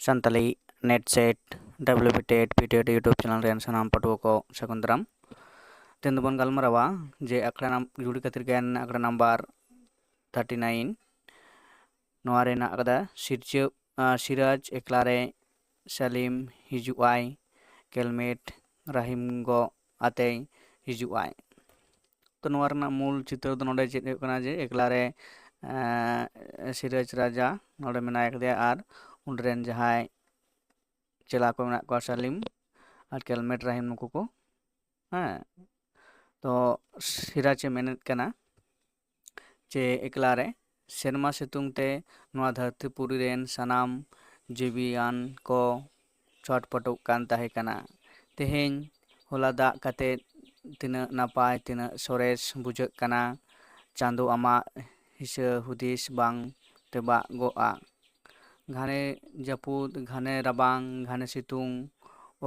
Santali net set WPTET PTET YouTube channel रेन सानाम पटुआ को सकुंदरम तेन दोबन गलमरावा जे आंकड़ा जुड़ी खातिर गैन आंकड़ा नंबर 39 नोआ रे नाक कदा सिराज एकलारे सलीम हिजुआई केलमेट रहीम गो आते हिजुआई तो नोआ रना मूल चित्र दो नोडे चेक हुयुग कना जे एकलारे सिराज राजा नोडे मेनाय कदेया आर उनरेन जहाय चेला को मेना को सलीम और केलमेट रहीम नुकु को हाँ तो सिराज मेनत कना चे एकलारे सेरमा सितुंग ते नोआ धरती पुरी रेन सनाम जीवियान को छटपटुग कान ताहे कना तेहेñ होला दाग कते तिना नापाय तिना सोरेस बुझाग कना चांदो आमा हिसा हुदिस बांग तेबा गोआ घाने जापुद घाने राबांग घाने सितुंग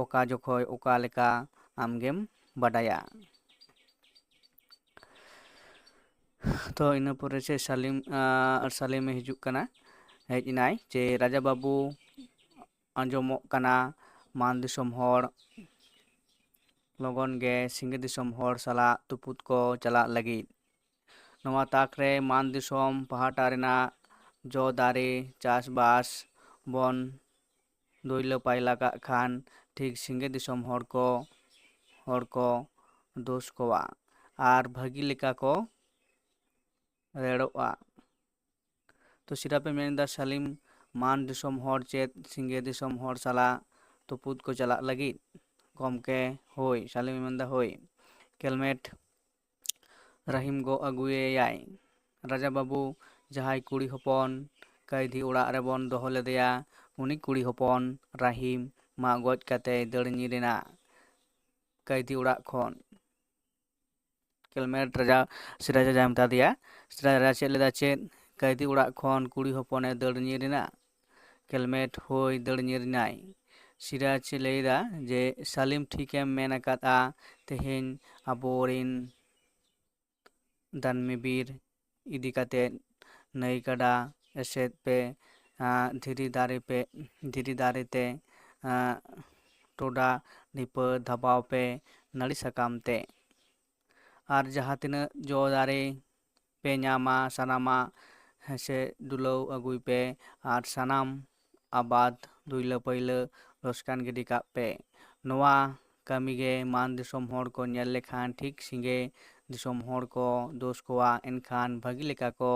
ओका जोखोय ओका लेका आमगेम बाडाया तो इन पोरे से सलीम हिजुग कना हेज इनाय जे राजा बाबू आंजोमोग कना मान दिसोम हर लगन गे सिंगे दिसोम हर साला तुपुत को चला लगी नवा ताकरे मान दिसोम पहाटा रेना जो दारे चास बास बन दोइलो पाइला का खान ठीक सिंगे दिसोम हर को दोष कोवा आर भागी लेका को रेड़ोआ तो सिरापे मेनदा सलीम मान दिसोम हर चेत सिंगे दिसोम हर साला तुपुत को चला लगी गमके होय सलीम मेनदा होय केलमेट रहीम गो अगुए याय राजा बाबू जहाय कुड़ी हपन कैदी उड़ा रेबन दोहो लेदेया उनी कुड़ी हपन रहीम मा गज कते दड़ ñिरेना कैदी उड़ा खन केलमेट राजा सिराज राजा मता दिया सिराज राजा चेद लेदा चेद कैदी उड़ा खन कुड़ी हपने दड़ ñिरेना केलमेट होय दड़ ñिरनाय सिराज लेदा जे सलीम ठीके मेन अकादा तेहेñ आबोरिन दानमी बीर इदी कते नई गड़ा एसेद पे धीरी दारे ते टोडा निपा धबाव पे नड़ी सकाम ते आर जहाँ तिना जो दारे पे ᱧᱟᱢᱟ सानामा हेसे दुलाव अगुई पे आर सानाम आबाद दुइला पैला लसकान गिडी काग पे नोआ कामी गे मान दिसोम हर को ñेल लेखान ठीक सिंगे दिसोम हर को दोष कोआ एनखान भागी लेका को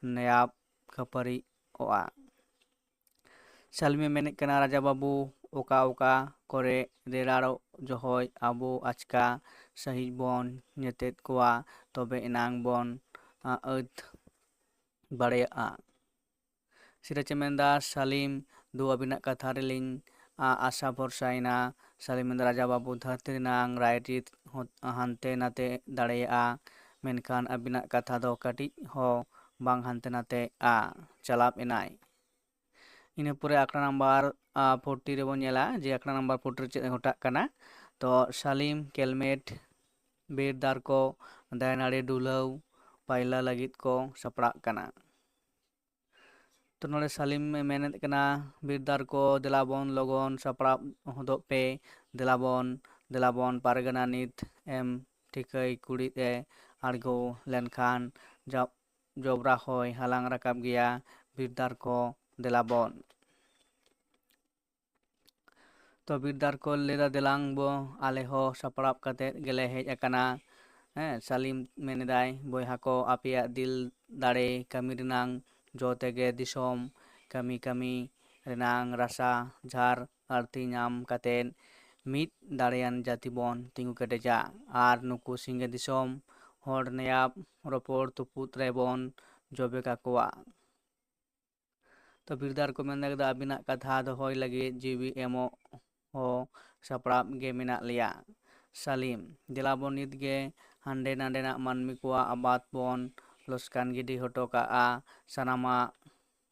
नयाब खपारी ओआ सलीमे मेनेक कना राजा बाबू ओका ओका करे रेराड़ो जहोय आबो आचका सही बन ñेतेद कोआ तबे एनांग बन अद बाड़ेया सिराचे मेनदा सलीम दो अबिना कथा रेलिंग आशा भरसाइना सलीम मेनदा राजा बाबू धरती नांग रायरित हानते नाते दाड़ेया मेनखान अबिना कथा दो कटी हो बांग हानते नाते चलाप एनाय इन पुरे आंकड़ा नंबर 40 रेबन ñेला जे आंकड़ा नंबर 40 चेद घटाग कना तो सलीम केलमेट बीरदार को दायनाड़ी डुलाव पाइला लगित को सपड़ाग कना तो नोड़े सलीम मेनेद कना बीरदार को दिलाबन लगन सपड़ा होदो पे दिलाबन पारगना नित एम ठिकई कुड़ी ते आड़गो लेनखान जबरा होय हालांग राकाब गया बीरदार को दिलाबन तो बीरदार को लेदा दिलांग बो आले हो सपड़ाब कते गेले हेज अकाना सलीम मेनेदाय बयहा को आपिया दिल दाड़े कामी रेनांग जो तेगे दिसोम कामी कामी रेनांग रासा झार आरती ñाम कातेन मित दाड़ेयान जाति बन तिंगु केटेजा आर नुकु सिंगे दिसोम हर नयाब रोपोर तुपुत रेबन जबे काकोआ तो बीरदार को मेनदा अबिना कथा दोहोय लगी जीवी एमो हो सपड़ाब गे मेना लिया सलीम दिलाबन नित गे हांडे नांडेना मानमी कोआ आबाद बन लसकान गिडी हटो काआ सानामा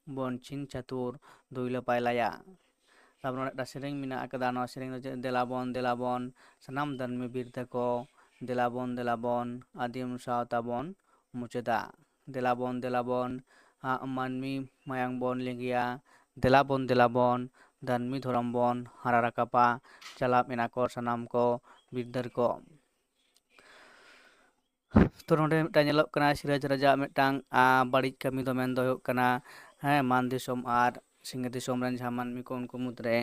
बन चिन चतुर दुइला पाइलाया तब नोड़ा सेरेंग मिना अकदा नोआ सेरेंग दिलाबन सानाम दानमी बीर तको दिलाबन आदिम सावता बन मुचेदा दिलाबन मानमी मायांग बन लिंगिया दिलाबन दानमी धोरोम बन हारा राकाबा चालाब मेना को सानाम को बिरदार को तो नोडे मिदटां ñeloग कना सिराज राजा मिदटां बाड़िज कमी दो मेन दो हुयुग कना मान दिसोम आर सिंह दिसोम रेन जहां मानमी को उनको मुद्रे